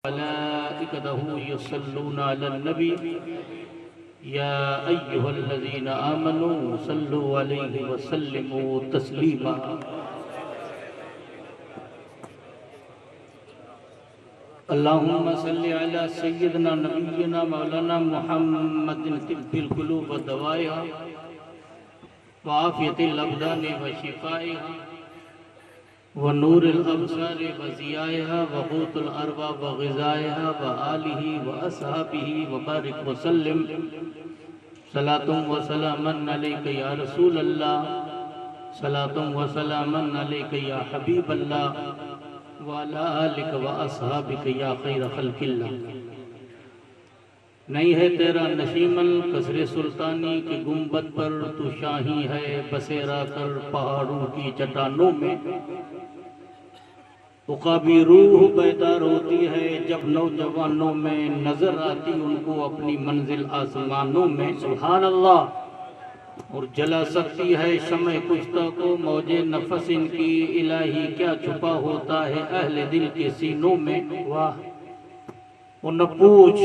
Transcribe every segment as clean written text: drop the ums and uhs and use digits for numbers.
ملائكته يصلون على النبي يا أيها الذين آمنوا صلوا عليه وسلموا تسليما اللهم صل على سيدنا نبينا مولانا محمد طب القلوب ودوائها وعافية الأبدان وشفائها ونور الأبصار وضيائها وقوت الأرواح وغذائها وآله وأصحابه وبارك وسلم صلاة وسلاما عليك يا رسول الله صلاة وسلاما عليك يا حبيب الله وعلى آلك وأصحابك یا خیر خلق اللہ۔ نہیں ہے تیرا نشیمن قصر سلطانی کی گنبد پر، تو شاہی ہے بسیرا کر پہاڑوں کی چٹانوں میں۔ عقابی روح بیدار ہوتی ہے جب نوجوانوں میں، نظر آتی ان کو اپنی منزل آسمانوں میں۔ سبحان اللہ۔ اور جلا سکتی ہے شمع کشتہ کو موج نفس ان کی، الہی کیا چھپا ہوتا ہے اہل دل کے سینوں میں۔ واہ۔ اور نہ پوچھ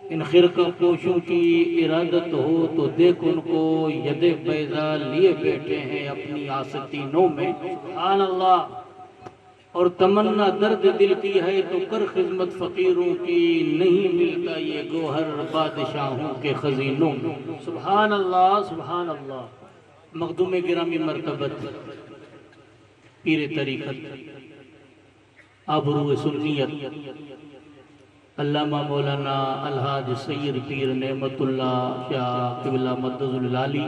ان خرقہ پوشوں کی ارادت ہو تو دیکھ ان کو، ید بیضا لیے بیٹھے ہیں اپنی آستینوں میں۔ سبحان اللہ۔ اور تمنا درد دل کی ہے تو کر خدمت فقیروں کی، نہیں ملتا یہ گوہر بادشاہوں کے خزینوں میں۔ سبحان اللہ سبحان اللہ۔ مخدوم گرامی مرتبت، پیر طریقت، آبرو سنیت، علامہ مولانا الحاج سید پیر نعمت اللہ شاہ قبلہ مدد العالی،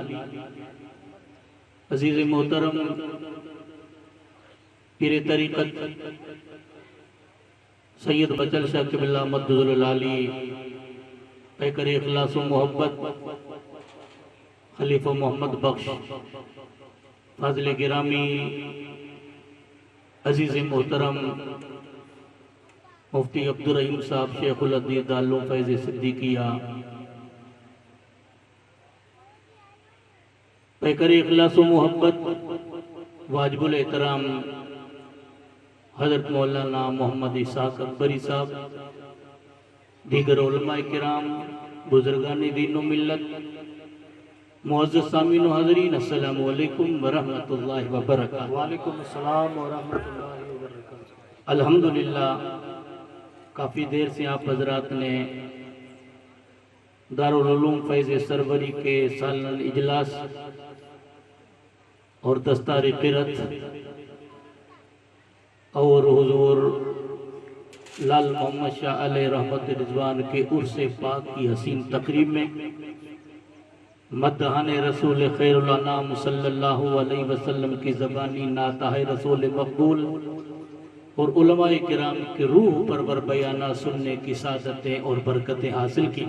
عزیز محترم پیر طریقت سید بچل شاہ قبلہ مدد العالی، پیکر اخلاص و محبت خلیفہ محمد بخش، فاضل گرامی عزیز محترم مفتی عبدالرحیم صاحب شیخ الحدیث دارالعلوم فیض صدیقیہ، پیکر اخلاص و محبت واجب الاحترام حضرت مولانا محمد اسحاق اکبری صاحب، دیگر علماء کرام، بزرگان دین و ملت، معزز سامعین و حاضرین، السلام علیکم ورحمۃ اللہ وبرکاتہ۔ وعلیکم السلام ورحمۃ اللہ وبرکاتہ۔ الحمدللہ کافی دیر سے آپ حضرات نے دارالعلوم فیض سروری کے سالانہ اجلاس اور دستار قرأت اور حضور لال محمد شاہ علیہ رحمت رضوان کے عرس پاک کی حسین تقریب میں مدحان رسول خیر الانام صلی اللہ علیہ وسلم کی زبانی نعتہ رسول مقبول اور علماء کرام کے روح پرور بیانہ سننے کی سعادتیں اور برکتیں حاصل کی۔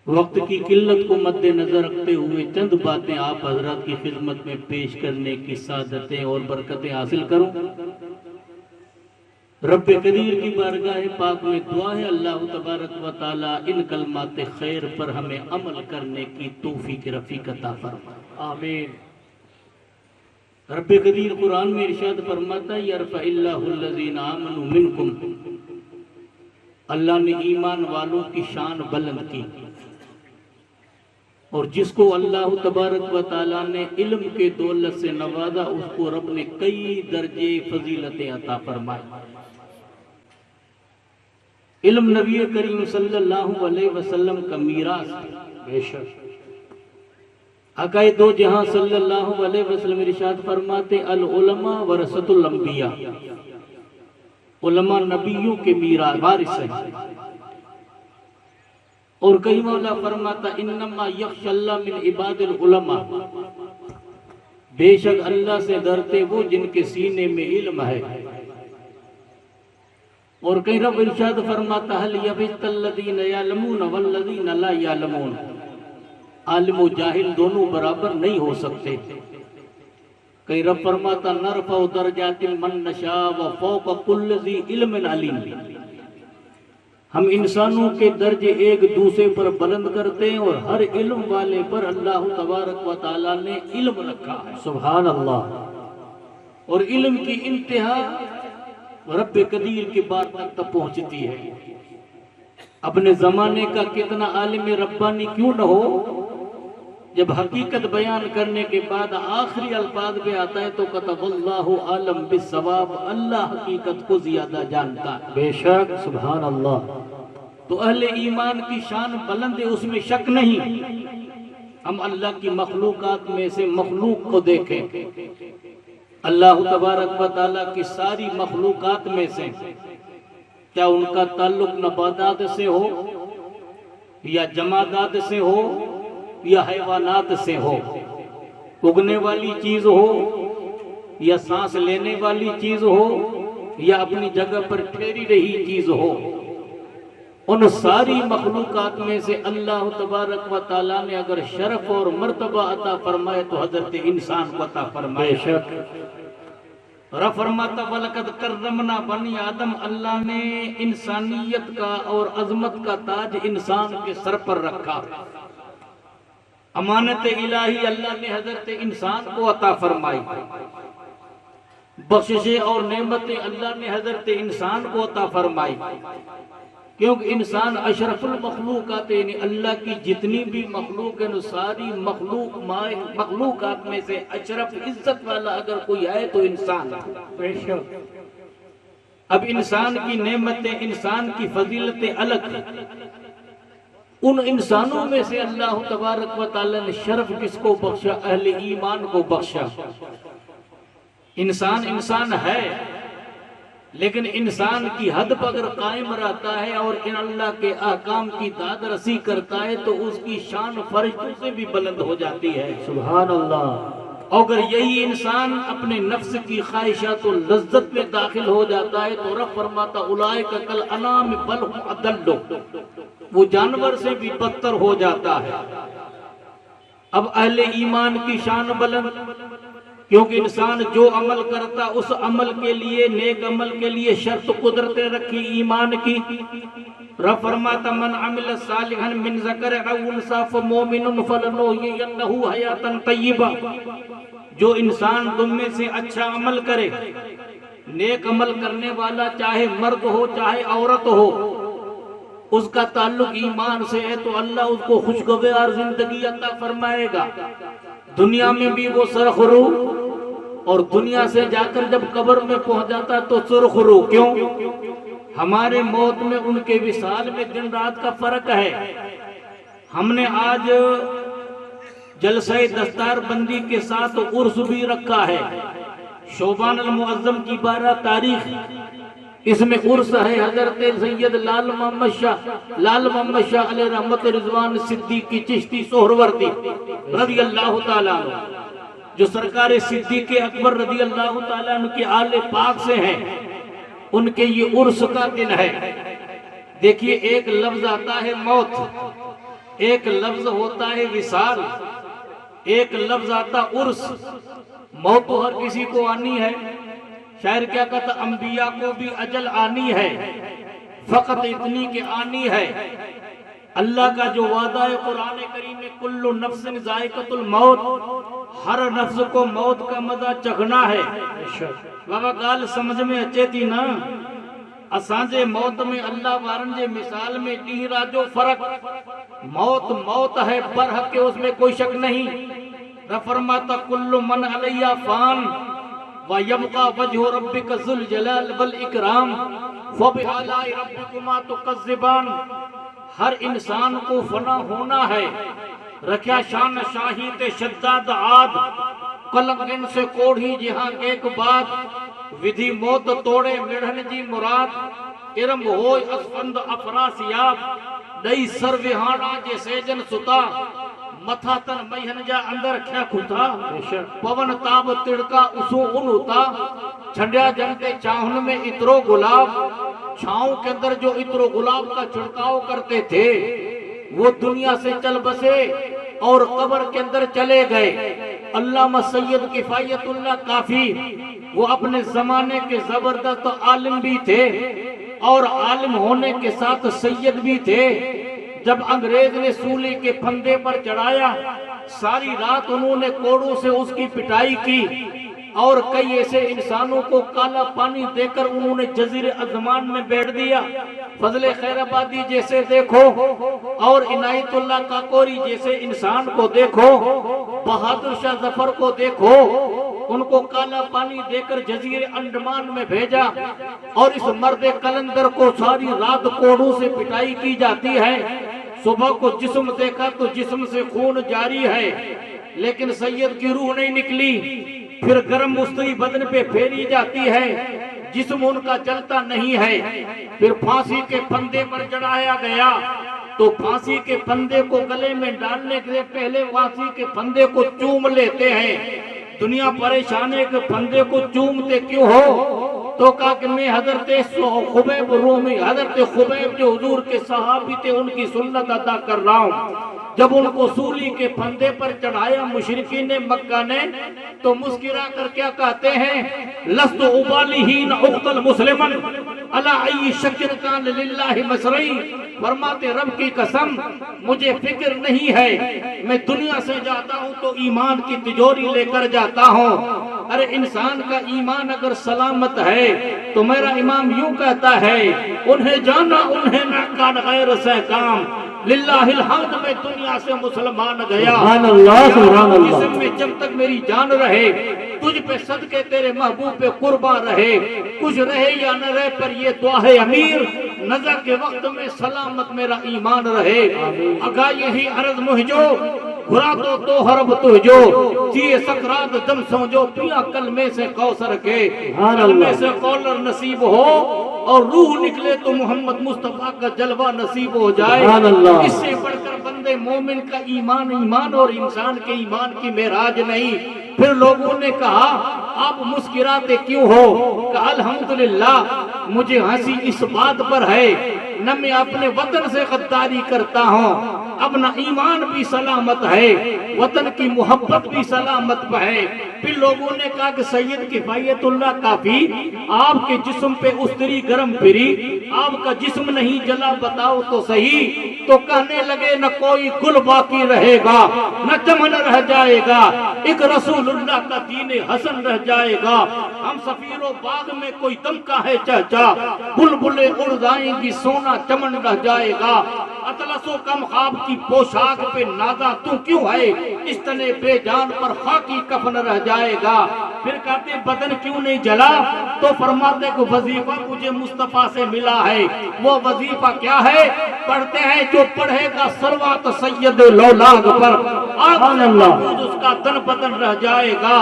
وقت کی قلت کو مد نظر رکھتے ہوئے چند باتیں آپ حضرات کی خدمت میں پیش کرنے کی سعادتیں اور برکتیں حاصل کروں۔ رب قدیر کی بارگاہ پاک میں دعا ہے اللہ تبارک و تعالی ان کلمات خیر پر ہمیں عمل کرنے کی توفیق رفیق عطا فرمائے۔ آمین۔ رب قدیر قرآن میں ارشاد فرماتا ہے یرفع اللہ الذین آمنوا منکم، اللہ نے ایمان والوں کی شان بلند کی، اور جس کو اللہ تبارک و تعالیٰ نے علم کے دولت سے نوازا اس کو رب نے کئی درجے فضیلتیں عطا فرمائے۔ علم نبی کریم صلی اللہ علیہ وسلم کا میراث بے شک۔ آقائے دو جہاں صلی اللہ علیہ وسلم ارشاد فرماتے العلماء ورثۃ الانبیاء، علماء نبیوں کے میراث وارث ہیں۔ اور کئی مولا فرماتا انما یخشى اللہ من عباد العلماء، بے شک اللہ سے ڈرتے وہ جن کے سینے میں علم ہے۔ اور کئی رب ارشاد فرماتا هل يبت الذين يعلمون والذين لا يعلمون، عالم و جاہل دونوں برابر نہیں ہو سکتے۔ کئی رب فرماتا نرفع درجات من نشاء وفوق كل ذي علم علیم، ہم انسانوں کے درجے ایک دوسرے پر بلند کرتے ہیں اور ہر علم والے پر اللہ تبارک و تعالیٰ نے علم رکھا ہے۔ سبحان اللہ۔ اور علم کی انتہا رب قدیر کی بات تک پہنچتی ہے۔ اپنے زمانے کا کتنا عالم ربانی کیوں نہ ہو، جب حقیقت بیان کرنے کے بعد آخری الفاظ پہ آتا ہے تو کتب اللہ عالم بالصواب، اللہ حقیقت کو زیادہ جانتا ہے۔ بے شک، سبحان اللہ۔ تو اہل ایمان کی شان بلند ہے، اس میں شک نہیں۔ ہم اللہ کی مخلوقات میں سے مخلوق کو دیکھیں، اللہ تبارک و تعالیٰ کی ساری مخلوقات میں سے کیا ان کا تعلق نباتات سے ہو یا جمادات سے ہو یا حیوانات سے ہو، اگنے والی چیز ہو یا سانس لینے والی چیز ہو یا اپنی جگہ پر ٹھہری رہی چیز ہو، ان ساری مخلوقات میں سے اللہ تبارک و تعالیٰ نے اگر شرف اور مرتبہ عطا فرمائے تو حضرت انسان کو عطا فرمائے۔ بے شک، رب فرماتا وَلَقَدْ كَرَّمْنَا بَنِي آدم، اللہ نے انسانیت کا اور عظمت کا تاج انسان کے سر پر رکھا۔ امانت الہی اللہ نے حضرت انسان کو عطا فرمائی، بخششیں اور نعمتیں اللہ نے حضرت انسان کو عطا فرمائی، کیونکہ انسان اشرف المخلوقات، یعنی اللہ کی جتنی بھی مخلوق ہیں ساری مخلوقات میں سے اشرف عزت والا اگر کوئی ہے تو انسان ہے۔ بے شک، اب انسان کی نعمتیں، انسان کی فضیلتیں الگ ہیں۔ ان انسانوں میں سے اللہ تبارک و تعالی نے شرف کس کو بخشا؟ اہل ایمان کو بخشا۔ انسان انسان ہے، لیکن انسان کی حد پر اگر قائم رہتا ہے اور ان اللہ کے احکام کی داد رسی کرتا ہے تو اس کی شان فرشتوں سے بھی بلند ہو جاتی ہے۔ سبحان اللہ۔ اگر یہی انسان اپنے نفس کی خواہشات و لذت میں داخل ہو جاتا ہے تو رب فرماتا اولئک کالانعام بل ھم اضل، وہ جانور سے بھی بدتر ہو جاتا ہے۔ اب اہل ایمان کی شان بلند، کیونکہ انسان جو عمل کرتا اس عمل کے لیے، نیک عمل کے لیے شرط قدرتیں رکھی ایمان کی۔ رب فرماتا من عمل صالحا من ذکر او انثى فمؤمن فلنحيينه حیاتا طیبہ، جو انسان تم میں سے اچھا عمل کرے، نیک عمل کرنے والا چاہے مرد ہو چاہے عورت ہو، اس کا تعلق ایمان سے ہے تو اللہ اس کو خوشگوار زندگی عطا فرمائے گا، دنیا میں بھی وہ سرخرو، اور دنیا سے جا کر جب قبر میں پہنچ جاتا تو سرخرو۔ کیوں؟ ہمارے موت میں ان کے وصال میں دن رات کا فرق ہے۔ ہم نے آج جلسہ دستار بندی کے ساتھ عرس بھی رکھا ہے، شعبان المعظم کی 12 تاریخ، اس میں عرس ہے حضرت سید لال محمد شاہ علیہ رحمت رضوان صدیقی چشتی سہروردی رضی اللہ تعالیٰ عنہ، جو سرکار صدیق اکبر رضی اللہ تعالیٰ عنہ کے آل پاک سے ہیں، ان کے یہ عرس کا دن ہے۔ دیکھیے ایک لفظ آتا ہے موت، ایک لفظ ہوتا ہے وصال، ایک لفظ آتا عرس۔ موت تو ہر کسی کو آنی ہے، شاعر کیا کہتا انبیاء کو بھی اجل آنی ہے، فقط اتنی کہ آنی ہے۔ اللہ کا جو وعدہ ہے قرآن کریم میں کل نفس ذائقۃ الموت، ہر نفس کو موت کا مزہ چکھنا ہے۔ بابا گال سمجھ میں اچے تھی نا، اسانجے موت میں اللہ وارن جے مثال میں ڈی راجو فرق، موت موت ہے پر حق کے اس میں کوئی شک نہیں۔ رب فرماتا کل من علیہ فان وَيَبْقَى وَجْهُ رَبِّكَ ذُو الْجَلَالِ وَالْإِكْرَامِ فَبِآلَاءِ رَبِّكُمَا تُكَذِّبَانِ، ہر انسان کو فنا ہونا ہے۔ رکھیا شان شاہی تے شداد عاد، کلنگن سے کوڑھی جہاں ایک بات، ودھی موت توڑے مڑھن جی مراد، ارم ہوئی اسفند افراسیاب، دئی سر وہانا جے سیجن ستا، متھا تن مہن جا اندر کھیا کھتا، پون تاب تڑکا اسو ان ہوتا، چھنڈیا جنتے چاہن میں اترو گلاب، چھاؤں کے اندر جو اترو گلاب کا چھڑکاؤ کرتے تھے وہ دنیا سے چل بسے اور قبر کے اندر چلے گئے۔ علامہ سید کفایت اللہ کافی، وہ اپنے زمانے کے زبردست عالم بھی تھے اور عالم ہونے کے ساتھ سید بھی تھے۔ جب انگریز نے سولی کے پھندے پر چڑھایا، ساری رات انہوں نے کوڑوں سے اس کی پٹائی کی، اور کئی ایسے انسانوں کو کالا پانی دے کر انہوں نے جزیرے عظمان میں بیٹھ دیا. فضل خیر آبادی جیسے دیکھو اور عنایت اللہ کاکوری جیسے انسان کو دیکھو, بہادر شاہ ظفر کو دیکھو, ان کو کالا پانی دے کر جزیرے انڈمان میں بھیجا, اور اس مرد قلندر کو ساری رات کوڑوں سے پٹائی کی جاتی ہے. صبح کو جسم دیکھا تو جسم سے خون جاری ہے, لیکن سید کی روح نہیں نکلی. پھر گرم مستری بدن پہ پھیری جاتی ہے, جسم ان کا جلتا نہیں ہے. پھر پھانسی کے پھندے پر چڑھایا گیا تو پھانسی کے پھندے کو گلے میں ڈالنے کے لیے پہلے پھانسی کے پھندے کو چوم لیتے ہیں. دنیا پریشان ہے کہ پھندے کو چومتے کیوں ہو؟ تو کہا کہ میں حضرت خبیب رومی, حضرت خبیب جو حضور کے صحابی تھے, ان کی سنت ادا کر رہا ہوں. جب ان کو سولی کے پھندے پر چڑھایا مشرکین مکہ نے تو مسکرا کر کیا کہتے ہیں, لست ابالی حین اقتل مسلمن علی ای شکر کان للہ مسرعی. فرماتے رب کی قسم مجھے فکر نہیں ہے, میں دنیا سے جاتا ہوں تو ایمان کی تجوری لے کر جاتا ہوں. ارے انسان کا ایمان اگر سلامت ہے تو میرا امام یوں کہتا ہے, انہیں جانا انہیں نہ کان غیر سے کام, للہ الحمد میں دنیا سے مسلمان گیا. سبحان اللہ, سبحان اللہ. جسم میں جب تک میری جان رہے تجھ پہ صدقے تیرے محبوب پہ قربان رہے, کچھ رہے یا نہ رہے پر یہ دعا ہے امیر, نظر کے وقت میں سلامت میرا ایمان رہے. اگا یہی عرض مہجو گھرا تو حرب تہجو, جیے سکرات دم سمجھو پیا کلمے سے کوثر کے, کلمے سے کولر نصیب ہو اور روح نکلے تو محمد مصطفیٰ کا جلوہ نصیب ہو جائے. اس سے بڑھ کر بندے مومن کا ایمان اور انسان کے ایمان کی معراج نہیں. پھر لوگوں نے کہا آپ مسکراتے کیوں ہو؟ کہ الحمدللہ مجھے ہنسی اس بات پر ہے نہ میں اپنے وطن سے غداری کرتا ہوں, اپنا ایمان بھی سلامت ہے, وطن کی محبت بھی سلامت ہے. پھر لوگوں نے کہا کہ سید کفایت اللہ کافی, آپ کے جسم پہ استری گرم پھری, آپ کا جسم نہیں جلا بتاؤ تو صحیح. تو کہنے لگے نہ کوئی گل باقی رہے گا, نہ چمن رہ جائے گا, ایک رسول اللہ کا دین حسن رہ جائے گا. ہم سفیر و باغ میں کوئی دمکا ہے چہچا, بلبلیں اڑ جائیں گی سونا چمن رہ جائے گا. اطلس و کم خواب کی پوشاک پہ نازا تو کیوں ہے, اس تنے بے جان پر خاکی کفن رہ جائے گا. پھر کہتے بدن کیوں نہیں جلا؟ تو فرماتے کہ وظیفہ مجھے مصطفیٰ سے ملا ہے. وہ وظیفہ کیا ہے؟ پڑھتے ہیں جو پڑھے گا سروات سید لولاگ پر, محفوظ اس کا تن بدن رہ جائے گا.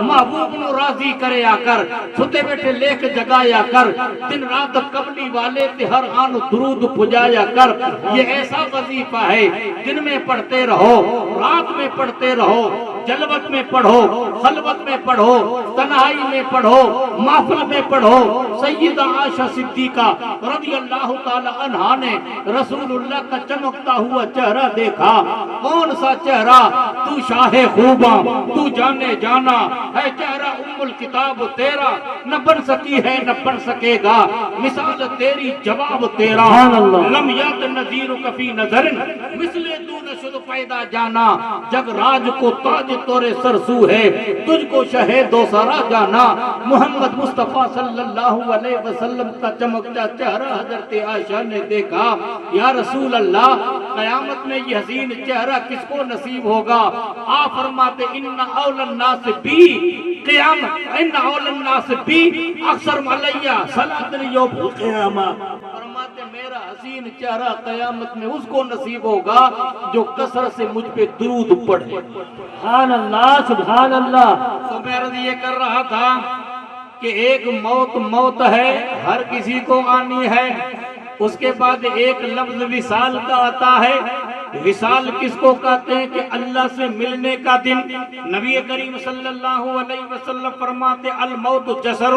محبوب نو راضی کرے آ کر, ستے بیٹھے لیک جگایا کر, دن رات قبلی والے تے ہر آن درود پجایا کر. یہ ایسا وظیفہ ہے دن میں پڑھتے رہو, رات میں پڑھتے رہو, جلوت میں پڑھو, خلوت میں پڑھو, تنہائی میں پڑھو, محفل میں پڑھو. سیدہ عائشہ صدیقہ رضی اللہ تعالی عنہا نے رسول اللہ کا چمکتا ہوا چہرہ دیکھا. کون سا چہرہ؟ تو شاہ خوباں, تو جانے جانا ہے چہرہ ام الکتاب تیرا, نہ بن سکی ہے نہ بن سکے گا مثال تیری جواب تیرا. لم یات نظیر کفی نظر مثل تو نہ شد پیدا جانا, جگ راج کو تاج تورے سرسو ہے, تجھ کو شہ دوسرا جانا. محمد مصطفیٰ صلی اللہ علیہ وسلم کا چمکتا چہرہ حضرت عائشہ نے دیکھا. یا رسول اللہ, قیامت میں یہ حسین چہرہ کس کو نصیب ہوگا؟ آپ فرماتے ان اول الناس بی قیامت, ان اول الناس بی اکثر علیہ صلاۃ یوم القیامہ. فرماتے میرا حسین چہرہ قیامت میں اس کو نصیب ہوگا جو کثرت سے مجھ پہ درود پڑھے. سبحان اللہ, سبحان اللہ. تو میں عرض یہ کر رہا تھا کہ ایک موت ہے, ہر کسی کو آنی ہے. اس کے بعد ایک لفظ وصال کا آتا ہے. وصال کس کو کہتے ہیں؟ کہ اللہ سے ملنے کا دن. نبی کریم صلی اللہ علیہ وسلم فرماتے الموت جسر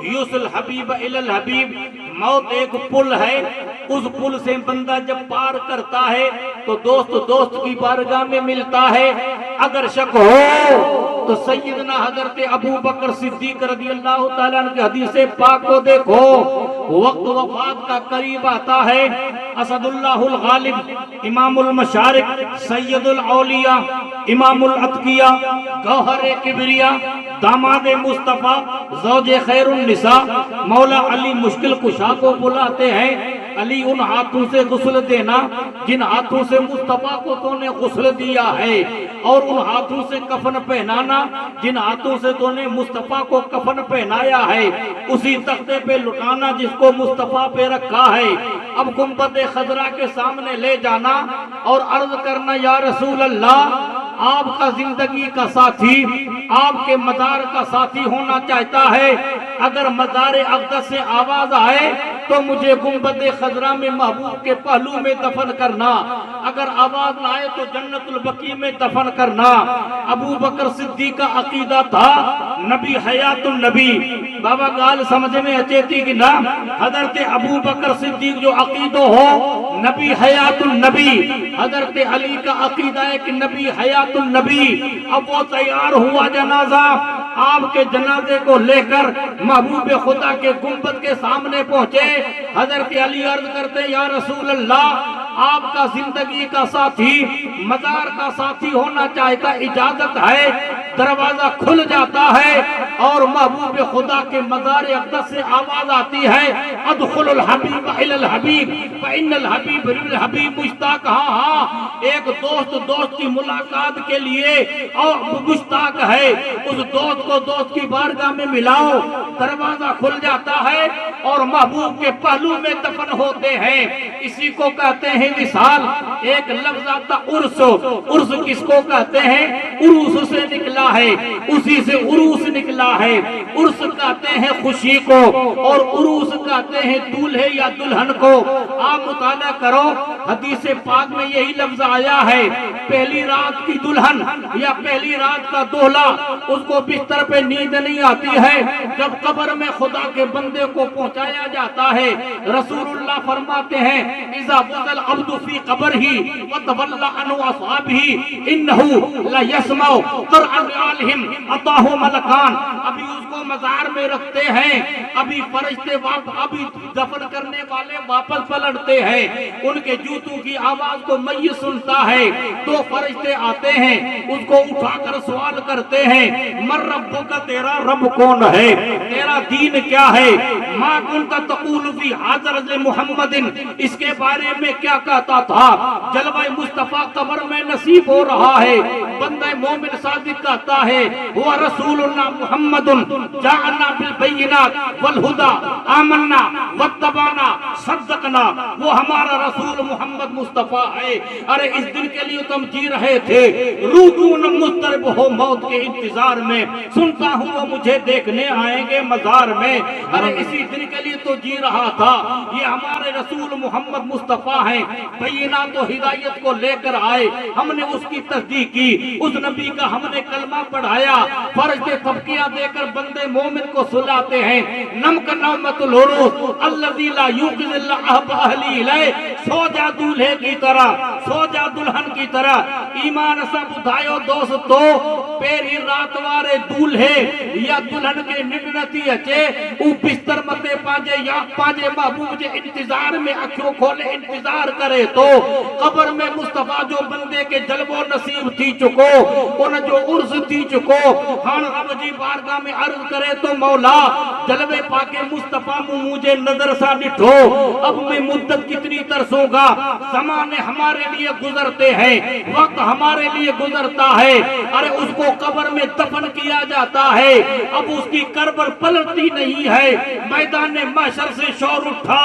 یوصل الحبیب الی الحبیب. موت ایک پل ہے, اس پل سے بندہ جب پار کرتا ہے تو دوست کی بارگاہ میں ملتا ہے. اگر شک ہو تو سیدنا حضرت ابو بکر صدیق رضی اللہ تعالیٰ عنہ کی حدیث پاک کو دیکھو. وقت وفات کا قریب آتا ہے. اسد اللہ الغالب, امام المشارق, سید الاولیاء, امام الاتقیاء, گوہر کبریا, داماد مصطفیٰ زوج خیر النساء مولا علی مشکل کشا کو بلاتے ہیں۔ علی ان ہاتھوں سے غسل دینا جن ہاتھوں سے مصطفیٰ کو تو نے غسل دیا ہے، اور ان ہاتھوں سے کفن پہنانا جن ہاتھوں سے تو نے مصطفیٰ کو کفن پہنایا ہے، اسی تختے پہ لٹانا جس کو مصطفیٰ پہ رکھا ہے۔ اب گنبد خضرا کے سامنے لے جانا اور عرض کرنا یا رسول اللہ، آپ کا زندگی کا ساتھی آپ کے مزار کا ساتھی ہونا چاہتا ہے، اگر مزار اقدس سے آواز آئے تو مجھے گنبد خضرا میں محبوب کے پہلو میں دفن کرنا، اگر آواز نہ آئے تو جنت البقیع میں دفن کرنا۔ ابو بکر صدیق کا عقیدہ تھا نبی حیات النبی، بابا گال سمجھ میں اچے تھی کہ نا، حضرت ابو بکر صدیق جو عقیدہ ہو نبی حیات النبی، حضرت علی کا عقیدہ ہے کہ نبی حیات النبی۔ اب وہ تیار ہوا جنازہ، آپ کے جنازے کو لے کر محبوب خدا کے گنبد کے سامنے پہنچے۔ حضرت علی عرض کرتے یا رسول اللہ، آپ کا زندگی کا ساتھی مزار کا ساتھی ہونا چاہتا، اجازت ہے؟ دروازہ کھل جاتا ہے اور محبوب خدا کے مزار اقدس سے آواز آتی ہے ادخل الحبیب الی الحبیب فإن الحبیب للحبیب مشتاق۔ ہاں ایک دوست کی ملاقات کے لیے اور مشتاق ہے، اس دوست کو دوست کی بارگاہ میں ملاؤ۔ دروازہ کھل جاتا ہے اور محبوب کے پہلو میں دفن ہوتے ہیں۔ اسی کو کہتے ہیں وصال۔ ایک لفظ آتا عرس، عرس کس کو کہتے ہیں؟ عروس سے نکلا ہے، اسی سے عروس نکلا ہے۔ عرس کہتے ہیں خوشی کو اور عروس کہتے ہیں دولہے یا دلہن کو۔ آپ مطالعہ کرو، حدیث پاک میں یہی لفظ آیا ہے، پہلی رات کی دلہن یا پہلی رات کا دولہا، اس کو بستر پہ نیند نہیں آتی ہے، جب قبر میں خدا کے بندے کو پہنچایا جاتا ہے۔ رسول اللہ فرماتے ہیں اذا وضع العبد فی قبرہ وتولى عنہ اصحابہ انہ لیسمع قرع نعالہم اتاہ ملکان۔ ابھی اس کو مزار میں رکھتے ہیں، ابھی فرشتے ابھی دفن کرنے والے واپس پلٹتے ہیں، ان کے جوتوں کی آواز کو میت سنتا ہے، تو فرشتے آتے ہیں، اس کو اٹھا کر سوال کرتے ہیں من ربک، تیرا رب کون ہے، تیرا دین کیا ہے، ما کنت تقول فی حضرت محمد، اس کے بارے میں کیا کہتا تھا۔ جلوہ مصطفیٰ قبر میں نصیب ہو رہا ہے، بندہ مومن صادق کہتا ہے وہ رسولنا محمد جاءنا بالبینات والہدی آمنا واتبعنا صدقنا، وہ ہمارا رسول محمد مصطفیٰ ہے۔ ارے اس دن کے لیے تم جی رہے تھے، روزون مضطرب ہو موت کے انتظار میں، سنتا ہوں وہ مجھے دیکھنے آئیں گے مزار میں۔ ارے اسی دن کے لیے تو جی رہا تھا، یہ ہمارے رسول محمد مصطفیٰ ہیں، بینات و ہدایت کو لے کر آئے، ہم نے اس کی تصدیق کی، اس نبی کا ہم نے کلمہ پڑھایا۔ فرشتے تبکیہ دے کر بندے مومن کو سلاتے ہیں نمک نومت العروس الذی لا یوقظ الا احب اہلی الیہ، سو جا دولہے کی طرح، سو جا دلہن کی طرح۔ ایمان سا بدھایو دوستو، پیری رات وارے دولہے یا دلہن کے نڈنتی اچے، او بستر متے پاجے یا پاجے محبوب جے انتظار میں اکھوں کھولے انتظار کرے تو قبر میں مصطفیٰ جو بندے کے جلب و نصیب تھی چکو، ان جو عرض تھی چکو، ہاں رب جی بارگاہ میں عرض کرے تو مولا جلوے پاکے مصطفیٰ مجھے نظر سا ڈٹھو، اب میں مدت کتنی ترسوں گا، زمانے ہمارے لیے گزرتے ہیں، وقت ہمارے لیے گزرتا ہے، ارے اس کو قبر میں دفن کیا جاتا ہے، اب اس کی قبر پلٹتی نہیں ہے۔ میدان محشر سے شور اٹھا،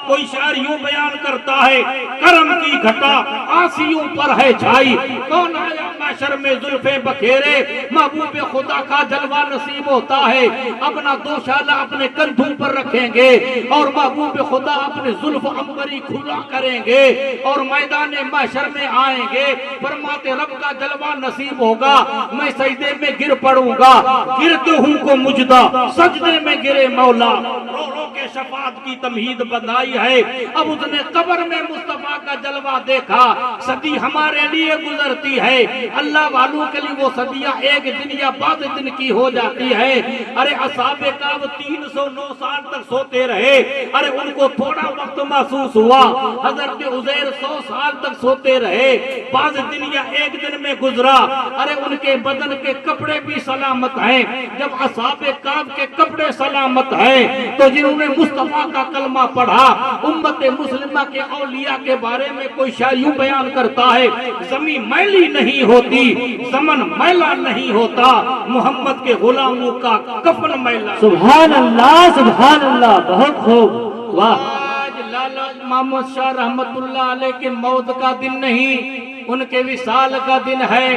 کوئی شاعر یوں بیان کرتا ہے کرم کی گھٹا آسیوں پر ہے چھائی، کون آیا محشر میں زلفیں بکھیرے، محبوب خدا کا جلوہ نصیب ہوتا ہے، اپنا دوشالہ اپنے کندھوں پر رکھیں گے اور محبوب خدا اپنے زلف عنبری کھلا کریں گے اور میدان محشر میں آئیں گے، فرماتے رب کا جلوہ نصیب ہوگا، میں سجدے میں گر پڑوں گا، گرتے ہوں کو مجدہ سجدے میں گرے مولا، رو رو کے شفاعت کی تمہید بنائی ہے۔ اب اس نے قبر میں مصطفیٰ کا جلوہ دیکھا، صدی ہمارے لیے گزرتی ہے، اللہ والوں کے لیے وہ صدیہ ایک دن یا بعض دن کی ہو جاتی ہے۔ ارے اصحاب کعب 309 سال تک سوتے رہے، ارے ان کو تھوڑا وقت محسوس ہوا۔ حضرت عزیر 100 سال تک سوتے رہے، بعض دن یا ایک دن میں گزرا، ارے ان کے بدن کے کپڑے بھی سلامت ہیں۔ جب اصحاب کعب کے کپڑے سلامت ہیں تو جنہوں نے مصطفیٰ کا کلمہ پڑھا، امت مسلمہ کے اولیاء کے بارے میں کوئی شاعر یوں بیان کرتا ہے، زمین میلی نہیں ہوتی، زمن میلا نہیں ہوتا، محمد کے غلاموں کا کفن میلا۔ سبحان اللہ، بہت خوب، واہ۔ آج لالا محمد شاہ رحمت اللہ علیہ کے موت کا دن نہیں، ان کے وصال کا دن ہے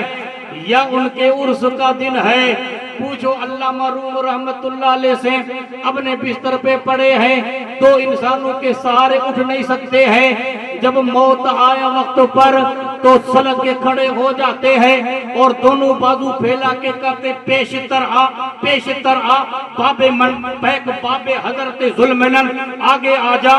یا ان کے عرس کا دن ہے۔ پوچھو علامہ روم رحمت اللہ علیہ سے، اپنے بستر پہ پڑے ہیں، دو انسانوں کے سہارے اٹھ نہیں سکتے ہیں، جب موت آیا وقت پر تو سلک کے کھڑے ہو جاتے ہیں اور دونوں بازو پھیلا کے کہتے پیشتر آ، پیشتر آ، باب من پیک باب حضرت ذوالمنن، آگے آ جا،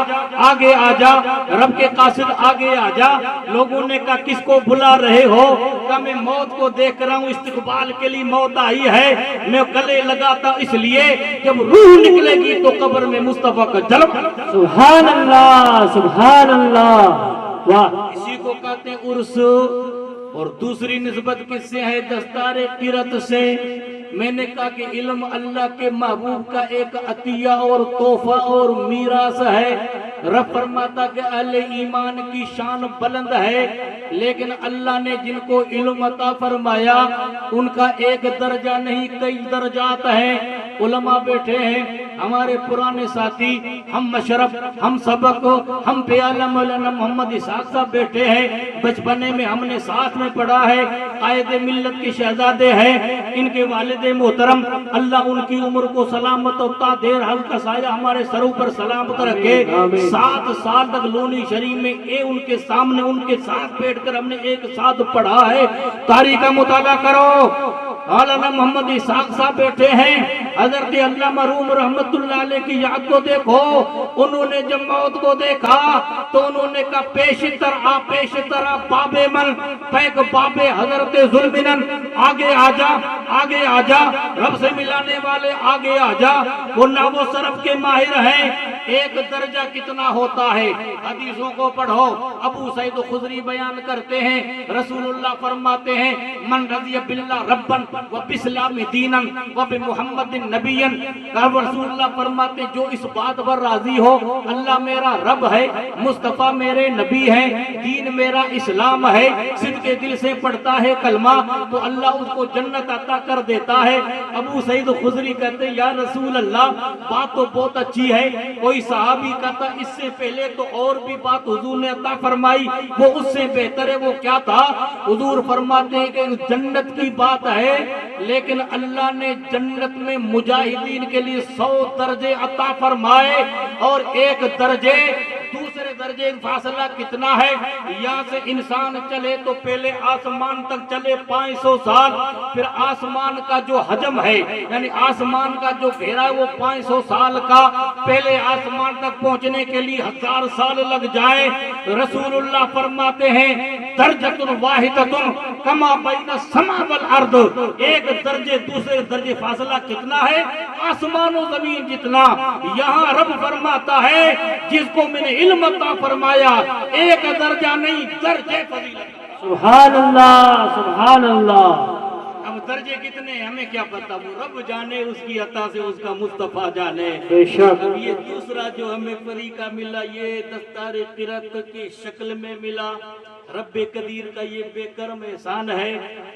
آگے آ جا، رب کے قاصد آگے آ جا۔ لوگوں نے کہا کس کو بلا رہے ہو؟ کہا میں موت کو دیکھ رہا ہوں، استقبال کے لیے موت آئی ہے، میں گلے لگاتا اس لیے جب روح نکلے گی تو قبر میں مصطفیٰ کا جلوہ۔ سبحان اللہ، واہ۔ اسی کو کہتے ہیں عرس، اور دوسری نسبت کس سے ہے؟ دستار قرت سے۔ میں نے کہا کہ علم اللہ کے محبوب کا ایک عطیہ اور تحفہ اور میراث ہے۔ رب فرماتا کہ اہل ایمان کی شان بلند ہے، لیکن اللہ نے جن کو علم عطا فرمایا ان کا ایک درجہ نہیں کئی درجات ہیں۔ علماء بیٹھے ہیں، ہمارے پرانے ساتھی، ہم مشرف، ہم سبق، ہم پیالہ مولانا محمد اسحاق صاحب بیٹھے ہیں، بچپنے میں ہم نے ساتھ میں پڑھا ہے، قائد ملت کے شہزادے ہیں، ان کے والد محترم اللہ ان کی عمر کو سلامت و تادیر حل کا سایہ ہمارے سروں پر سلامت رکھے۔ 7 سال تک لونی شریف میں ان کے سامنے ان کے ساتھ بیٹھ کر ہم نے ایک ساتھ پڑھا ہے۔ تاریخ کا مطالعہ کرو، مولانا محمد اسحاق صاحب بیٹھے ہیں، حضرت علامہ روم رحمت اللہ علیہ کی یاد کو دیکھو، انہوں نے جب موت کو دیکھا تو انہوں نے کہا پیشتر آ، پیشتر آ، باب من پیک باب حضرت ذوالمنن، آگے آ جا، آگے آ جا، رب سے ملانے والے آگے آ جا۔ وہ نحو و صرف کے ماہر ہیں، ایک درجہ کتنا ہوتا ہے؟ حدیثوں کو پڑھو، ابو سعید خدری بیان کرتے ہیں، رسول اللہ فرماتے ہیں من رضی باللہ ربن و باسلام دینا و بمحمد نبیا، رسول اللہ فرماتے جو اس بات پر راضی ہو اللہ میرا رب ہے، مصطفیٰ میرے نبی ہیں، دین میرا اسلام ہے، صدق دل سے پڑھتا ہے کلمہ تو اللہ اس کو جنت عطا کر دیتا ہے۔ ابو سعید خدری کہتے یا رسول اللہ بات تو بہت اچھی ہے، کوئی صحابی کہتا اس سے پہلے تو اور بھی بات حضور نے عطا فرمائی، وہ اس سے بہتر ہے، وہ کیا تھا؟ حضور فرماتے ہیں کہ جنت کی بات ہے، لیکن اللہ نے جنت میں مجاہدین کے لیے 100 درجے عطا فرمائے، اور ایک درجے دوسرے درجے فاصلہ کتنا ہے؟ یہاں سے انسان چلے تو پہلے آسمان تک چلے 500 سال، پھر آسمان کا جو حجم ہے یعنی آسمان کا جو گھیرا ہے وہ 500 سال کا، پہلے آسمان تک پہنچنے کے لیے 1000 سال لگ جائے۔ رسول اللہ فرماتے ہیں درجۃ واحدۃ کما بین السماء والارض، ایک درجے دوسرے درجے فاصلہ کتنا ہے؟ آسمان و زمین جتنا۔ یہاں رب فرماتا ہے جس کو میں نے علم عطا فرمایا ایک درجہ نہیں درجے فضیلت۔ سبحان اللہ، سبحان اللہ۔ اب درجے کتنے ہمیں کیا پتا، وہ رب جانے، اس کی عطا سے اس کا مصطفیٰ جانے۔ بے شک۔ اب یہ دوسرا جو ہمیں فریقہ ملا یہ دستار قرت کی شکل میں ملا۔ رب قدیر کا یہ بے کرم احسان ہے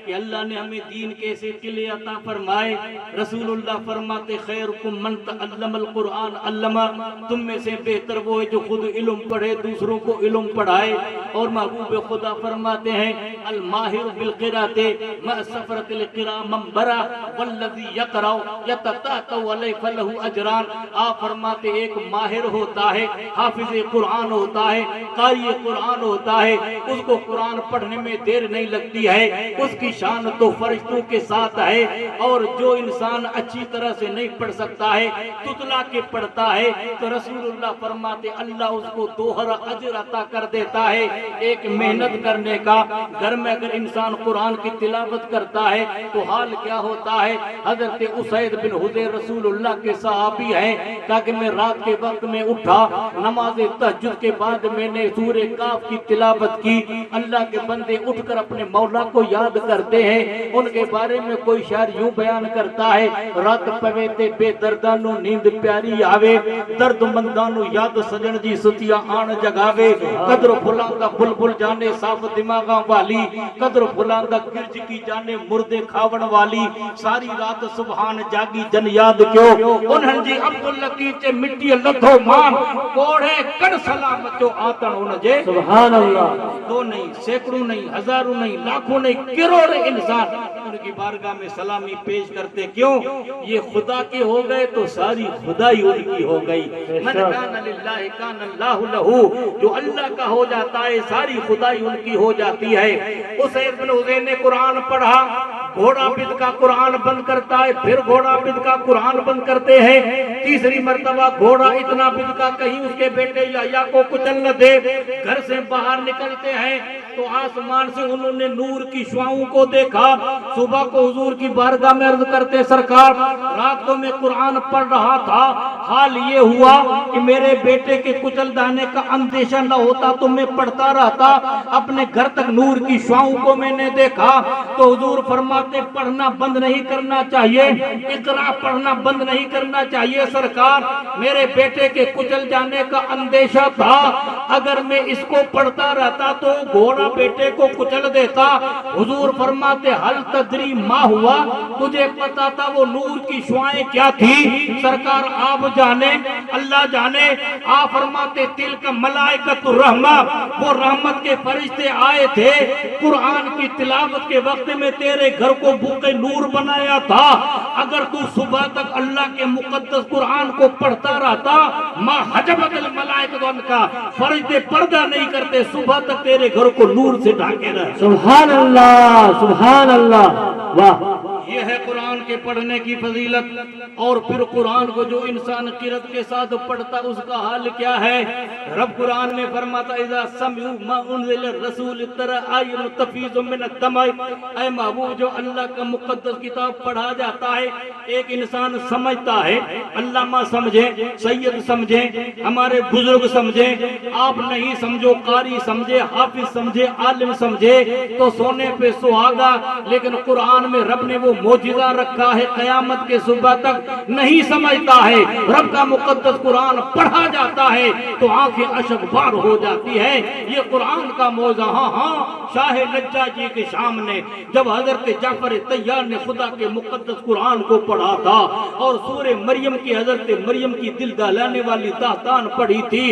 کہ اللہ نے ہمیں دین کے ایسے قلعے عطا فرمائے۔ رسول اللہ فرماتے خیرکم من تعلم القرآن علمہ، تم میں سے بہتر وہ ہے جو خود علم پڑھے دوسروں کو علم پڑھائے۔ اور محبوب خدا فرماتے ہیں الماہر بالقراءۃ مع سفرۃ القراء من برا والذی یقرأ یتتأتأ علیہ فلہ اجران۔ آپ فرماتے ایک ماہر ہوتا ہے، حافظ قرآن ہوتا ہے، قاری قرآن ہوتا ہے، اس اس کو قرآن پڑھنے میں دیر نہیں لگتی ہے، اس کی شان تو فرشتوں کے ساتھ ہے۔ اور جو انسان اچھی طرح سے نہیں پڑھ سکتا ہے، تتلا کے پڑھتا ہے، تو رسول اللہ فرماتے اللہ اس کو دوہرا اجر عطا کر دیتا ہے۔ ایک محنت کرنے کا، گھر میں اگر انسان قرآن کی تلاوت کرتا ہے تو حال کیا ہوتا ہے۔ حضرت اسید بن حضیر رسول اللہ کے صحابی ہیں، تاکہ میں رات کے وقت میں اٹھا، نماز تہجد کے بعد میں نے سورہ کاف کی تلاوت کی۔ اللہ کے بندے اٹھ کر اپنے مولا کو یاد کرتے ہیں، ان کے بارے میں کوئی شاعر یوں بیان کرتا ہے، رات پویتے بے دردانو نیند پیاری آوے، درد مندانو یاد سجن جی ستیا آن جگاوے، قدر بھلاندہ بلبل جانے صاف دماغاں والی، قدر بھلاندہ گرج کی جانے مردے کھاون والی، ساری رات سبحان جاگی جن یاد کیوں، انہن جی عبداللطیف چے مٹی لدھو مان، کوڑے کڑ سلامت جو آتن ہونا جے سبحان اللہ۔ دو نہیں، سینکڑوں نہیں، ہزاروں نہیں، لاکھوں نہیں، کروڑ انسان ان کی بارگاہ میں سلامی پیش کرتے، کیوں؟ یہ خدا کے ہو گئے تو ساری خدائی ان کی ہو گئی۔ من کان للہ کان اللہ لہو، جو اللہ کا ہو جاتا ہے ساری خدائی ان کی ہو جاتی ہے۔ اسید بن حضیر نے قرآن پڑھا، گھوڑا بد کا قرآن بند کرتا ہے، پھر گھوڑا بد کا قرآن بند کرتے ہیں، تیسری مرتبہ گھوڑا اتنا بد کا کہیں اس کے بیٹے یحییٰ کو کچل نہ دے، گھر سے باہر نکلتے ہیں تو آسمان سے انہوں نے نور کی شعاؤں کو دیکھا۔ صبح کو حضور کی بارگاہ میں عرض کرتے، سرکار رات کو میں قرآن پڑھ رہا تھا، حال یہ ہوا کہ میرے بیٹے کے کچل جانے کا اندیشہ نہ ہوتا تو میں پڑھتا رہتا، اپنے گھر تک نور کی شعاؤں کو میں نے دیکھا۔ تو حضور فرماتے پڑھنا بند نہیں کرنا چاہیے، اقرا پڑھنا بند نہیں کرنا چاہیے سرکار، میرے بیٹے کے کچل جانے کا اندیشہ تھا، اگر میں اس کو پڑھتا رہتا تو گھوڑا بیٹے کو کچل دیتا۔ حضور فرماتے حل تدری ما ہوا، تجھے پتا تھا وہ نور کی شعائیں کیا تھی؟ سرکار آپ جانے، اللہ جانے۔ آپ فرماتے تل کا ملائکۃ الرحمہ، وہ رحمت کے فرشتے آئے تھے، قرآن کی تلاوت کے وقت میں تیرے گھر کو بھوکے نور بنایا تھا، اگر تو صبح تک اللہ کے مقدس قرآن کو پڑھتا رہتا، ما حجبت الملائکۃ عنکا، فرشتے پردہ نہیں کرتے، صبح تک تیرے گھر کو نور سے ڈھانکے رہے۔ سبحان اللہ، سبحان اللہ، واہ۔ یہ ہے قرآن کے پڑھنے کی فضیلت۔ اور پھر قرآن کو جو انسان قرأت کے ساتھ پڑھتا اس کا حال کیا ہے؟ رب قرآن میں فرماتا اذا سمعوا ما انزل الرسول تری اعین تفیض من الدمع، اے محبوب جو اللہ کا مقدس کتاب پڑھا جاتا ہے ایک انسان سمجھتا ہے، علامہ سمجھے، سید سمجھے، ہمارے بزرگ سمجھے، آپ نہیں سمجھو، قاری سمجھے، حافظ سمجھے، عالم سمجھے تو سونے پہ سہاگا، لیکن قرآن میں رب نے وہ معجزہ رکھا ہے، قیامت کے صبح تک نہیں سمجھتا ہے، رب کا مقدس قرآن پڑھا جاتا ہے تو آنکھیں اشک بار ہو جاتی ہے۔ یہ قرآن کا معجزہ۔ ہاں شاہ نجاشی کے سامنے جب حضرت جعفر طیار نے خدا کے مقدس قرآن کو پڑھا تھا اور سورہ مریم کی حضرت مریم کی دل دہلانے والی داستان پڑھی تھی،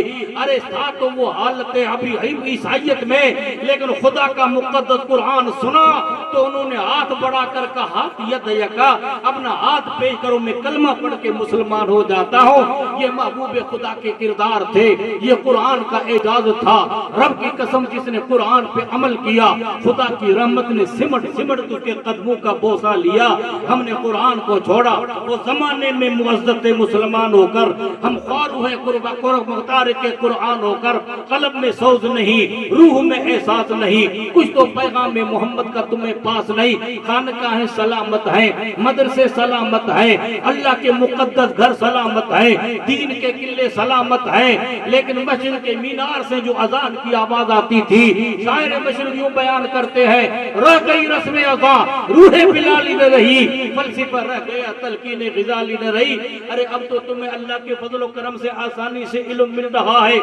ارے تھا تو وہ حالت ابھی عیسائیت میں، لیکن خدا کا مقدس قرآن سنا تو انہوں نے ہاتھ بڑھا کر کہا ید یکا، اپنا ہاتھ پیش کرو میں کلمہ پڑھ کے مسلمان ہو جاتا ہوں۔ یہ محبوب خدا کے کردار تھے، یہ قرآن کا اعجاز تھا۔ رب کی قسم جس نے قرآن پہ عمل کیا خدا کی رحمت نے سمٹ سمٹ اس کے قدموں کا بوسہ لیا۔ ہم نے قرآن کو چھوڑا، وہ زمانے میں معزز مسلمان ہو کر ہم خوار ہوئے قرب مختار کے قرآن ہو کر، قلب میں سوز نہیں، روح میں احساس نہیں، کچھ تو پیغام محمد کا تمہیں پاس نہیں۔ خانقاہیں سلامت ہیں، مدرسے سلامت ہیں، اللہ کے مقدس گھر سلامت ہیں، دین کے قلعے سلامت ہیں، لیکن مسجد کے مینار سے جو اذان کی آواز آتی تھی، شاعر مشرق یوں بیان کرتے ہیں، رہ گئی رسم اذان روح بلالی نہ رہی، فلسفہ رہ گیا تلقین غزالی نہ رہی۔ ارے اب تو تمہیں اللہ کے فضل و کرم سے آسانی سے علم مل رہا ہے،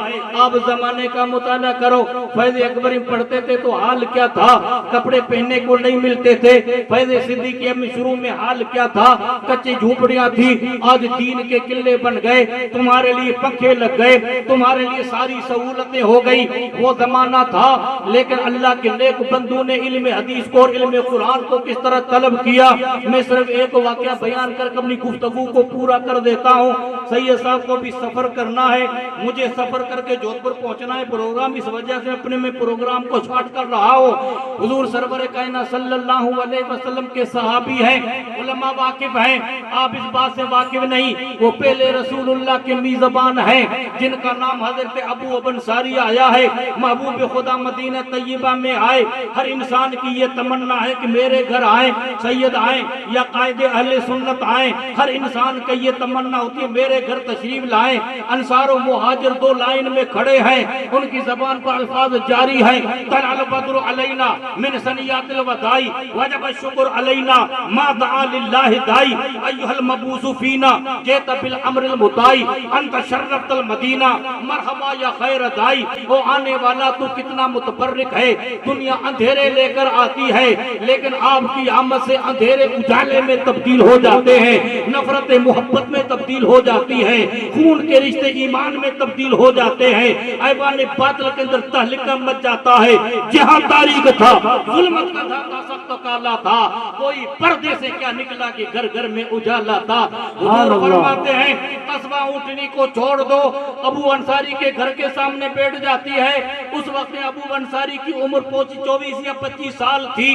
آپ زمانے کا مطالعہ کرو۔ فیض اکبری پڑھتے تھے تو حال کیا تھا، کپڑے پہننے کو نہیں ملتے تھے، فیض صدیقیہ میں شروع میں حال کیا تھا، کچی جھوپڑیاں تھی، آج دین کے قلعے بن گئے، تمہارے لیے پنکھے لگ گئے، تمہارے لیے ساری سہولتیں ہو گئی۔ وہ زمانہ تھا لیکن اللہ کے نیک بندوں نے علم حدیث کو اور علم قرآن کو کس طرح طلب کیا۔ میں صرف ایک واقعہ بیان کر کے اپنی گفتگو کو پورا کر دیتا ہوں۔ سید صاحب کو بھی سفر کرنا ہے، مجھے سفر کر کے جودھپور پہنچنا ہے پروگرام، اس وجہ سے اپنے میں پروگرام کو شارٹ کر رہا ہوں۔ حضور سرور کائنات صلی اللہ علیہ وسلم کے صحابی ہیں، علماء واقف ہیں، آپ اس بات سے واقف نہیں، وہ پہلے رسول اللہ کے میزبان ہیں جن کا نام حضرت ابو انصاری آیا ہے۔ محبوب خدا مدینہ طیبہ میں آئے، ہر انسان کی یہ تمنا ہے کہ میرے گھر آئیں، سید آئیں یا قائد اہل سنت آئیں، ہر انسان کا یہ تمنا ہوتی ہے میرے گھر تشریف لائیں۔ انصار و مہاجر دو لائن میں کھڑے ہیں، ان کی زبان پر الفاظ جاری ہیں، طلع البدر علینا من ثنیات الوداع وجب الشکر علینا ما دعا للہ دائی ایھا المبعوث فینا جئت بالامر المطاع انت شرفت المدینہ مرحبا یا خیر دائی۔ وہ آنے والا تو کتنا متبرک ہے، دنیا اندھیرے لے کر آتی ہے لیکن آپ کی آمد سے اندھیرے اجالے میں تبدیل ہو جاتے ہیں، نفرت محبت میں تبدیل ہو جاتی ہے، خون کے رشتے ایمان میں تبدیل ہو جاتے ہیں، ایوان باطل کے اندر تہلکہ مچ جاتا ہے۔ جہاں تاریخ تھا، ظلمت کا تھا، سخت کالا تھا، کوئی پردے سے کیا نکلا کہ گھر گھر میں اجالا تھا۔ حضور فرماتے ہیں قصبہ اونٹنی کو چھوڑ دو، ابو انصاری کے گھر کے سامنے بیٹھ جاتی ہے۔ اس وقت ابو انصاری کی عمر 24 یا 25 سال تھی،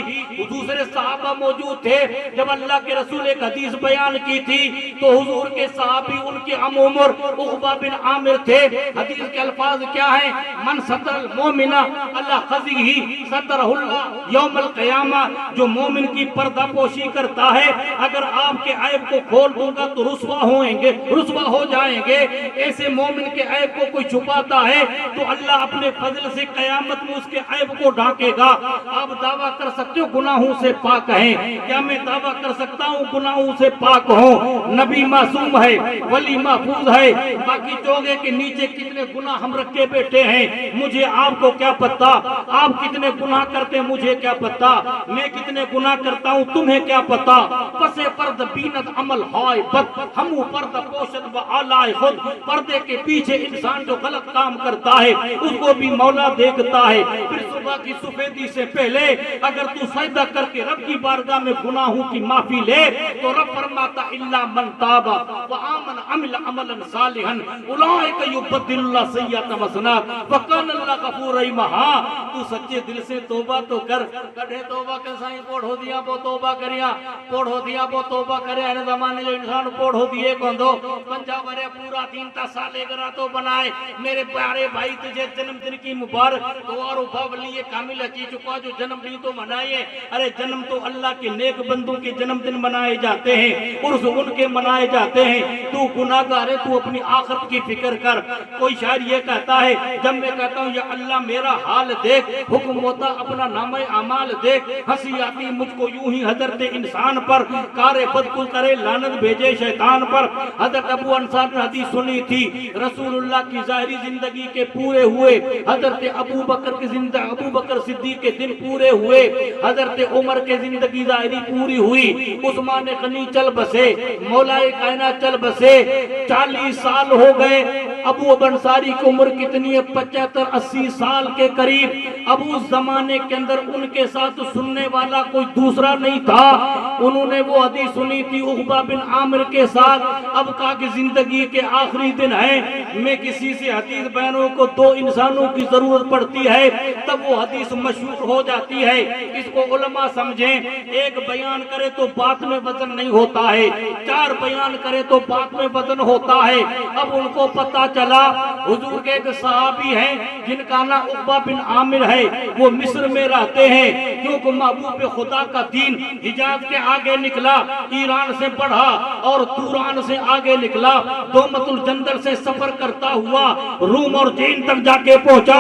دوسرے صحابہ موجود تھے۔ جب اللہ کے رسول ایک حدیث بیان کی تھی تو حضور کے صحابی ان کے ہم عمر عقبہ بن عامر تھے۔ حدیث کے الفاظ کیا ہیں؟ من ستر المومن اللہ خزیہ سترہ اللہ یوم القیامہ، جو مومن کی پردہ پوشی کرتا ہے اگر آپ کے عیب کو کھول دوں گا تو رسوا ہو جائیں گے۔ ایسے مومن کے عیب کو کوئی چھپاتا ہے تو اللہ اپنے فضل سے قیامت میں اس کے عیب کو ڈھانکے گا۔ آپ دعویٰ کر سکتے ہو گناہوں سے پاک ہیں، کیا میں دعویٰ کر سکتا ہوں گناہوں سے پاک ہوں؟ نبی معصوم ہے، ولی محفوظ ہے، باقی چوگے کے نیچے کتنے گناہ ہم رکھے بیٹھے ہیں مجھے آپ کو کیا پتا؟ آپ کتنے گناہ کرتے ہیں مجھے کیا پتا؟ میں کتنے گناہ کرتا ہوں تمہیں کیا پتا؟ پسے پرد بینت عمل ہائے بد، ہمو پرد پوشد و آلائے خود، پردے کے پیچھے انسان جو غلط کام کرتا ہے اس کو بھی مولا دیکھتا ہے۔ پھر صبح کی سفیدی سے پہلے اگر تو سجدہ کر کے رب کی بارگاہ میں گناہوں کی معافی لے تو رب فرماتا الا من تاب وآمن عمل عملا صالحا اولئک یبدل اللہ سیئات حسنات وکان اللہ غفور رحیم۔ ہاں تو سچے دل سے توبہ تو کر، کڈے توبہ کر سائیں پوڑھو دیا وہ توبہ کریا، پوڑھو دیا وہ توبہ کرے۔ ہر زمانے جو انسان پوڑھو دیے کون دو پنجا ورے پورا دین تا سالے گرا تو بنائے۔ میرے پیارے بھائی تجھے جنم دن کی مبارک تو اور ولی کامل اچی چکا جو جنم دن تو منائے۔ ارے جنم تو اللہ کے نیک بندوں کے جنم دن منائے جاتے ہیں، عرس ان کے منائے جاتے ہیں۔ تو گناہگار ہے، تو اپنی آخرت کی فکر کر۔ کوئی شاعر یہ کہتا ہے جب میں کہتا ہوں یا اللہ میرا حال دیکھ، حکم ہوتا اپنا نام اعمال دیکھ، ہنسی آتی مجھ کو یوں ہی حضرت انسان پر، کار بد کو کرے لعنت بھیجے شیطان پر۔ حضرت ابو انصار نے حدیث سنی تھی، رسول اللہ کی ظاہری زندگی کے پورے ہوئے، حضرت ابو بکر صدیق کے دن پورے ہوئے، حضرت عمر کے زندگی ظاہری پوری ہوئی، عثمان غنی چل بسے، مولا کائنات چل بسے۔ 40 سال ہو گئے، ابو انصاری کی عمر کتنی ہے؟ 75-80 سال کے قریب۔ اب اس زمانے کے اندر ان کے ساتھ سننے والا کوئی دوسرا نہیں تھا۔ انہوں نے وہ حدیث سنی تھی عقبہ بن عامر کے ساتھ۔ اب کہا کہ زندگی کے آخری دن ہے، میں کسی سے حدیث بیانوں کو 2 انسانوں کی ضرورت پڑتی ہے تب وہ حدیث مشہور ہو جاتی ہے۔ اس کو علماء سمجھیں، ایک بیان کرے تو بات میں وزن نہیں ہوتا ہے، 4 بیان کرے تو بات میں وزن ہوتا ہے۔ اب ان کو پتا چلا حضور کے ایک صحابی ہیں جن کا نام عقبہ بن عامر ہے، وہ مصر میں رہتے ہیں، کیونکہ محبوب خدا کا دین حجاز کے آگے نکلا، ایران سے بڑھا اور توران سے آگے نکلا، دومت الجندل سے سفر کرتا ہوا روم اور چین تک جا کے پہنچا۔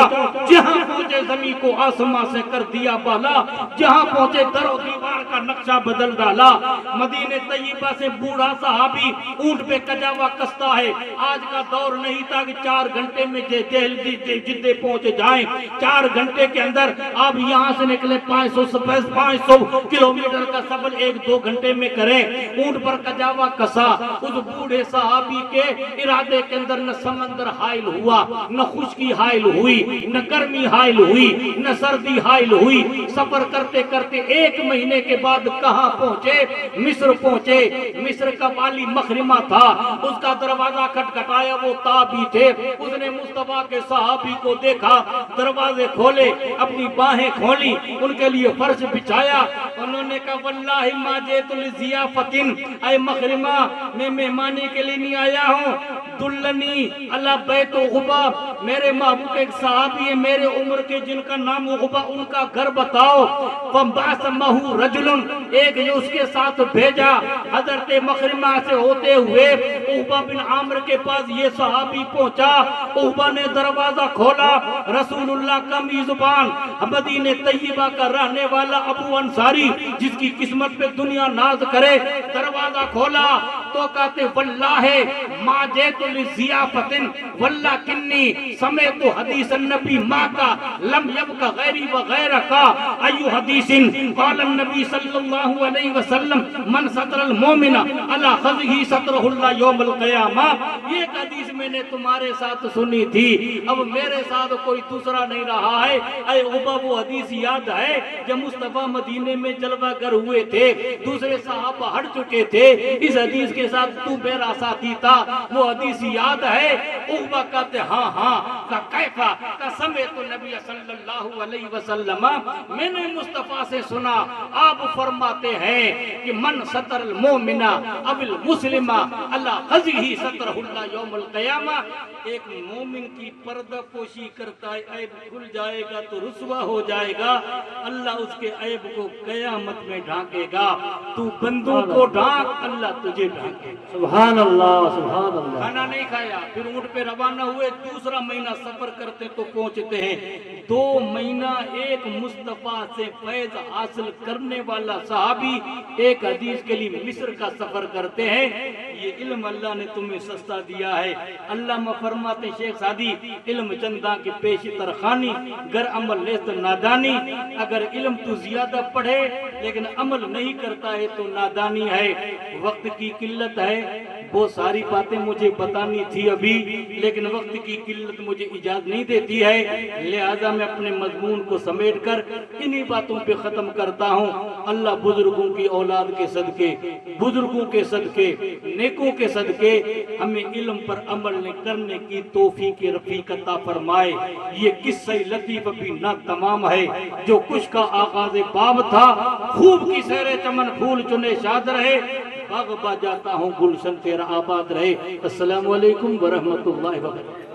جہاں پہنچے زمین کو آسمان سے کر دیا بالا، جہاں پہنچے در و دیوار کا نقشہ بدل ڈالا۔ مدینہ طیبہ سے بوڑھا صحابی اونٹ پہ کجا ہوا کستا ہے، آج کا دور نہیں تھا کہ 4 گھنٹے میں جدے پہنچ جائیں، 4 گھنٹے کے اندر آپ یہاں سے نکلے 500 کلومیٹر کا سفر 1-2 گھنٹے میں کریں۔ اونٹ پر کجا ہوا کسا، اس بوڑھے صحابی کے ارادے کے اندر نہ سمندر حائل ہوا، نہ خشکی حائل ہوئی، نہ گرمی حائل ہوئی، نہ سردی حائل ہوئی۔ سفر کرتے کرتے 1 مہینے کے بعد کہاں پہنچے؟ مصر پہنچے۔ مصر کا والی مخرمہ تھا، اس کا دروازہ کھٹکھٹایا، وہ تابی تھے، اس نے مصطفیٰ کے صحابی کو دیکھا، دروازے کھولے، اپنی باہیں کھولی، ان کے لیے فرش بچھایا۔ انہوں نے کہا واللہ ما جئت لضیافتن، اے مخرمہ میں مہمانی کے لیے نہیں آیا ہوں، دلنی علی بیت عقبہ، میرے محبوب ایک صحابی ہے میرے عمر کے جن کا نام عقبہ، ان کا گھر بتاؤ۔ فبعث معہ رجل، ایک جو اس کے ساتھ بھیجا، حضرت مخرمہ سے ہوتے ہوئے عقبہ بن عامر کے پاس یہ صحابی پہنچا۔ عقبہ نے دروازہ کھولا، رسول اللہ کا میزبان، مدینہ طیبہ کا رہنے والا ابو انصاری، جس کی قسمت پہ دنیا ناز کرے، دروازہ کھولا تو کہتے واللہ ما جئت لضیافتن ولکنی سمعت حدیث النبی ما کا لم یبق غیری وغیرک ایو حدیث قال النبی صلی اللہ علیہ وسلم من ستر المومن علی خذہ سترہ اللہ یوم القیامہ۔ یہ حدیث میں نے تمہارے ساتھ سنی تھی، اب میرے ساتھ کوئی دوسرا نہیں رہا ہے۔ اے عقبہ وہ حدیث یاد ہے جب مصطفیٰ مدینے میں جلوہ گر ہوئے تھے، دوسرے صحابہ ہٹ چکے تھے، اس حدیث کے ساتھ تو میرا ساتھی تھا، وہ حدیث یاد ہے؟ عقبہ کہتے ہاں ہاں۔ کیفا؟ سمعت النبی صلی اللہ علیہ وسلم، میں نے مصطفیٰ سے سنا، آپ فرماتے ہیں کہ من ستر المومن اب المسلم اللہ خذہ سترہ اللہ یوم القیامہ۔ ایک مومن کی پردہ پوشی کرتا ہے، عیب کھل جائے گا تو رسوا ہو جائے گا، اللہ اس کے عیب کو قیامت میں ڈھانکے گا۔ تو بندوں کو ڈھانک، اللہ تجھے ڈھانکے گا۔ سبحان اللہ سبحان اللہ۔ کھانا نہیں کھایا، پھر اونٹ پہ روانہ ہوئے، دوسرا مہینہ سفر کرتے تو پہنچتے ہیں 2 مہینہ ایک مصطفیٰ سے فیض حاصل کرنے والا صحابی ایک حدیث کے لیے مصر کا سفر کرتے ہیں۔ یہ علم اللہ نے تمہیں سستا دیا ہے۔ علامہ فرماتے ہیں شیخ سعدی، علم چنداں کی پیش ترخانی، گر عمل لیست نادانی۔ اگر علم تو زیادہ پڑھے لیکن عمل نہیں کرتا ہے تو نادانی ہے۔ وقت کی قلت ہے، بہت ساری باتیں مجھے بتانی تھی ابھی، لیکن وقت کی قلت مجھے اجازت نہیں دیتی ہے، لہذا میں اپنے مضمون کو سمیٹ کر انہی باتوں پہ ختم کرتا ہوں۔ اللہ بزرگوں کی اولاد کے صدقے، بزرگوں کے صدقے، نیکوں کے صدقے ہمیں علم پر عمل کرنے کی توفیق رفیق عطا فرمائے۔ یہ قصہ لطیف بھی نہ تمام ہے، جو کچھ کا آغاز باب تھا، خوب کی سیر چمن پھول چنے شاد رہے، باغ با جاتا ہوں گلشن تیرا آباد رہے۔ السلام علیکم ورحمۃ اللہ وبرکاتہ۔